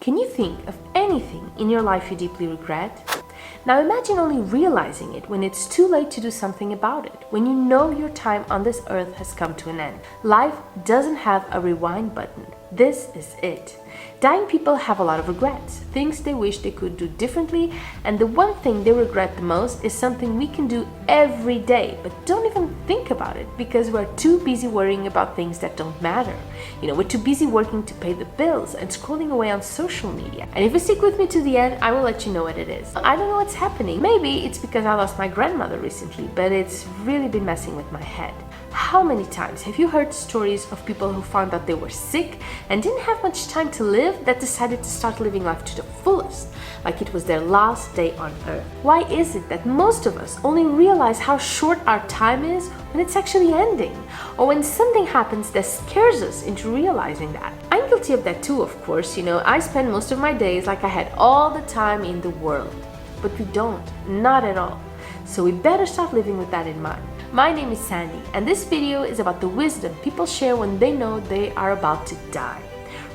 Can you think of anything in your life you deeply regret? Now imagine only realizing it when it's too late to do something about it, when you know your time on this earth has come to an end. Life doesn't have a rewind button. This is it. Dying people have a lot of regrets, things they wish they could do differently, and the one thing they regret the most is something we can do every day, but don't even think about it because we're too busy worrying about things that don't matter. We're too busy working to pay the bills and scrolling away on social media. And if you stick with me to the end, I will let you know what it is. I don't know what's happening. Maybe it's because I lost my grandmother recently, but it's really been messing with my head. How many times have you heard stories of people who found out they were sick and didn't have much time to live that decided to start living life to the fullest, like it was their last day on earth? Why is it that most of us only realize how short our time is when it's actually ending, or when something happens that scares us into realizing that? I'm guilty of that too, of course. I spend most of my days like I had all the time in the world, but we don't, not at all. So we better start living with that in mind. My name is Sandy, and this video is about the wisdom people share when they know they are about to die,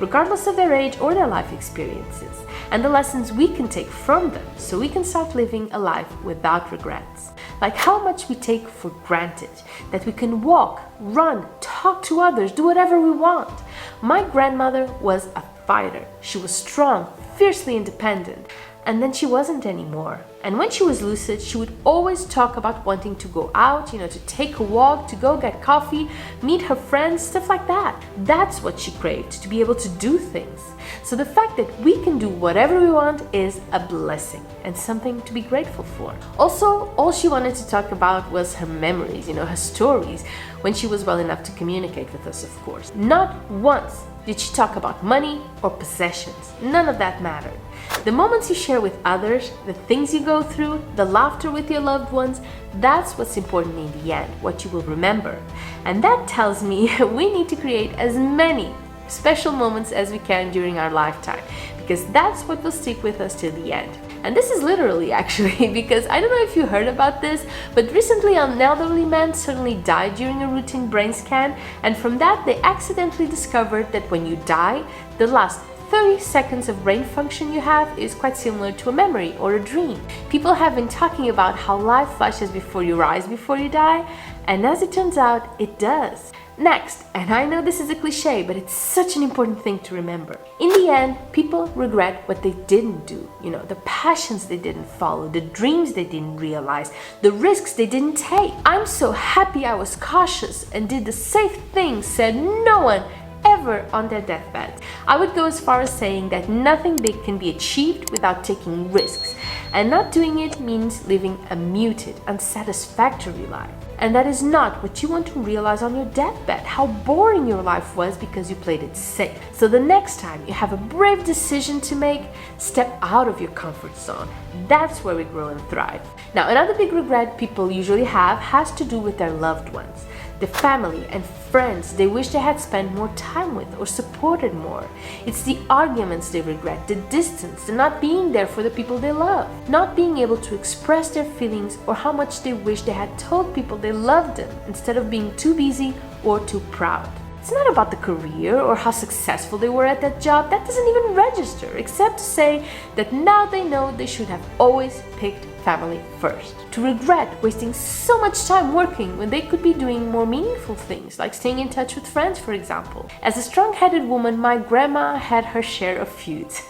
regardless of their age or their life experiences, and the lessons we can take from them so we can start living a life without regrets. Like how much we take for granted, that we can walk, run, talk to others, do whatever we want. My grandmother was a fighter. She was strong, fiercely independent. And then she wasn't anymore. And when she was lucid, she would always talk about wanting to go out, to take a walk, to go get coffee, meet her friends, stuff like that. That's what she craved, to be able to do things. So the fact that we can do whatever we want is a blessing and something to be grateful for. Also, all she wanted to talk about was her memories, her stories, when she was well enough to communicate with us, of course. Not once did she talk about money or possessions. None of that mattered. The moments you share with others, the things you go through, the laughter with your loved ones, that's what's important in the end, what you will remember. And that tells me we need to create as many special moments as we can during our lifetime, because that's what will stick with us till the end. And this is literally actually, because I don't know if you heard about this, but recently an elderly man suddenly died during a routine brain scan, and from that they accidentally discovered that when you die, the last 30 seconds of brain function you have is quite similar to a memory or a dream. People have been talking about how life flashes before your eyes before you die, and as it turns out, it does. Next, and I know this is a cliche, but it's such an important thing to remember. In the end, people regret what they didn't do, the passions they didn't follow, the dreams they didn't realize, the risks they didn't take. I'm so happy I was cautious and did the safe thing, said no one ever on their deathbed. I would go as far as saying that nothing big can be achieved without taking risks, and not doing it means living a muted, unsatisfactory life. And that is not what you want to realize on your deathbed, how boring your life was because you played it safe. So the next time you have a brave decision to make, step out of your comfort zone. That's where we grow and thrive. Now, another big regret people usually have has to do with their loved ones, the family and friends they wish they had spent more time with or supported more. It's the arguments they regret, the distance, the not being there for the people they love, not being able to express their feelings, or how much they wish they had told people they loved them instead of being too busy or too proud. It's not about the career or how successful they were at that job. That doesn't even register, except to say that now they know they should have always picked family first. To regret wasting so much time working when they could be doing more meaningful things, like staying in touch with friends, for example. As a strong-headed woman, my grandma had her share of feuds,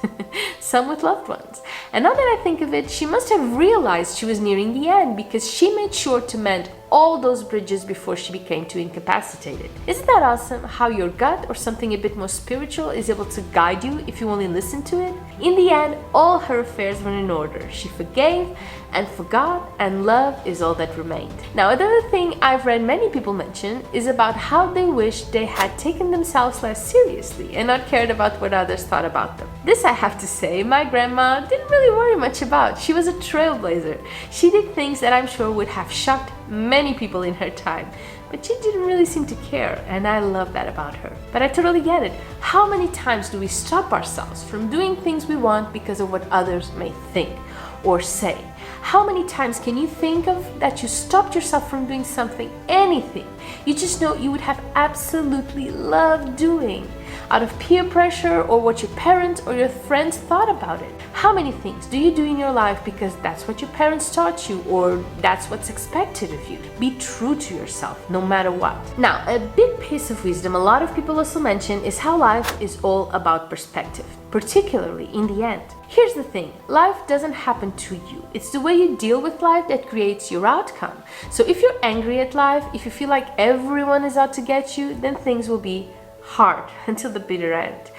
some with loved ones. And now that I think of it, she must have realized she was nearing the end, because she made sure to mend all those bridges before she became too incapacitated. Isn't that awesome, how your gut or something a bit more spiritual is able to guide you if you only listen to it? In the end, all her affairs were in order. She forgave and forgot, and love is all that remained. Now, another thing I've read many people mention is about how they wish they had taken themselves less seriously and not cared about what others thought about them. This, I have to say, my grandma didn't really worry much about. She was a trailblazer. She did things that I'm sure would have shocked many people in her time, but she didn't really seem to care, and I love that about her. But I totally get it. How many times do we stop ourselves from doing things we want because of what others may think or say? How many times can you think of that you stopped yourself from doing something, anything, you just know you would have absolutely loved doing? out of peer pressure or what your parents or your friends thought about it? How many things do you do in your life because that's what your parents taught you or that's what's expected of you? Be true to yourself, no matter what. Now, a big piece of wisdom a lot of people also mention is how life is all about perspective, particularly in the end. Here's the thing, life doesn't happen to you. It's the way you deal with life that creates your outcome. So if you're angry at life, if you feel like everyone is out to get you, then things will be hard until the bitter end.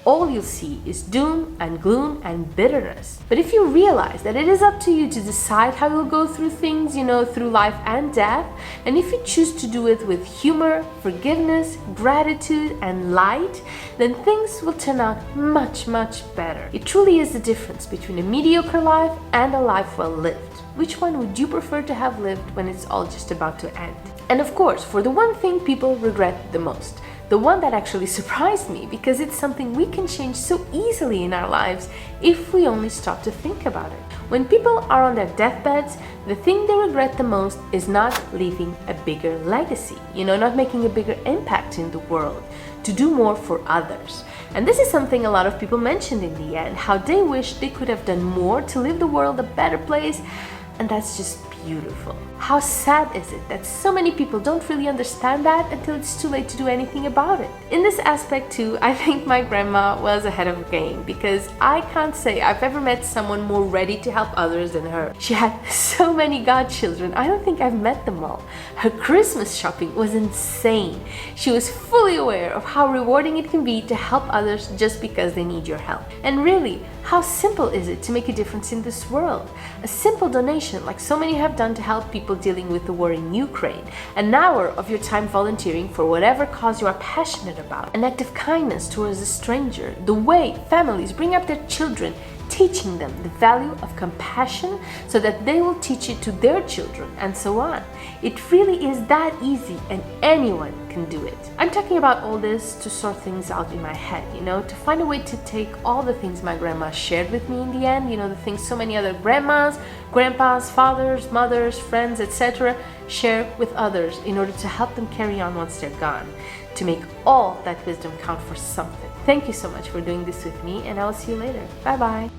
All you'll see is doom and gloom and bitterness. But if you realize that it is up to you to decide how you'll go through things, through life and death, and if you choose to do it with humor, forgiveness, gratitude, and light, then things will turn out much, much better. It truly is the difference between a mediocre life and a life well lived. Which one would you prefer to have lived when it's all just about to end? And of course, for the one thing people regret the most, the one that actually surprised me, because it's something we can change so easily in our lives if we only stop to think about it. When people are on their deathbeds, the thing they regret the most is not leaving a bigger legacy, not making a bigger impact in the world, to do more for others. And this is something a lot of people mentioned in the end, how they wish they could have done more to leave the world a better place, and that's just beautiful. How sad is it that so many people don't really understand that until it's too late to do anything about it? In this aspect too, I think my grandma was ahead of the game, because I can't say I've ever met someone more ready to help others than her. She had so many godchildren, I don't think I've met them all. Her Christmas shopping was insane. She was fully aware of how rewarding it can be to help others just because they need your help. And really, how simple is it to make a difference in this world? A simple donation like so many have done to help people dealing with the war in Ukraine, an hour of your time volunteering for whatever cause you are passionate about, an act of kindness towards a stranger, the way families bring up their children, teaching them the value of compassion so that they will teach it to their children, and so on. It really is that easy, and anyone can do it. I'm talking about all this to sort things out in my head, to find a way to take all the things my grandma shared with me in the end, the things so many other grandmas, grandpas, fathers, mothers, friends, etc. share with others in order to help them carry on once they're gone, to make all that wisdom count for something. Thank you so much for doing this with me, and I will see you later. Bye bye.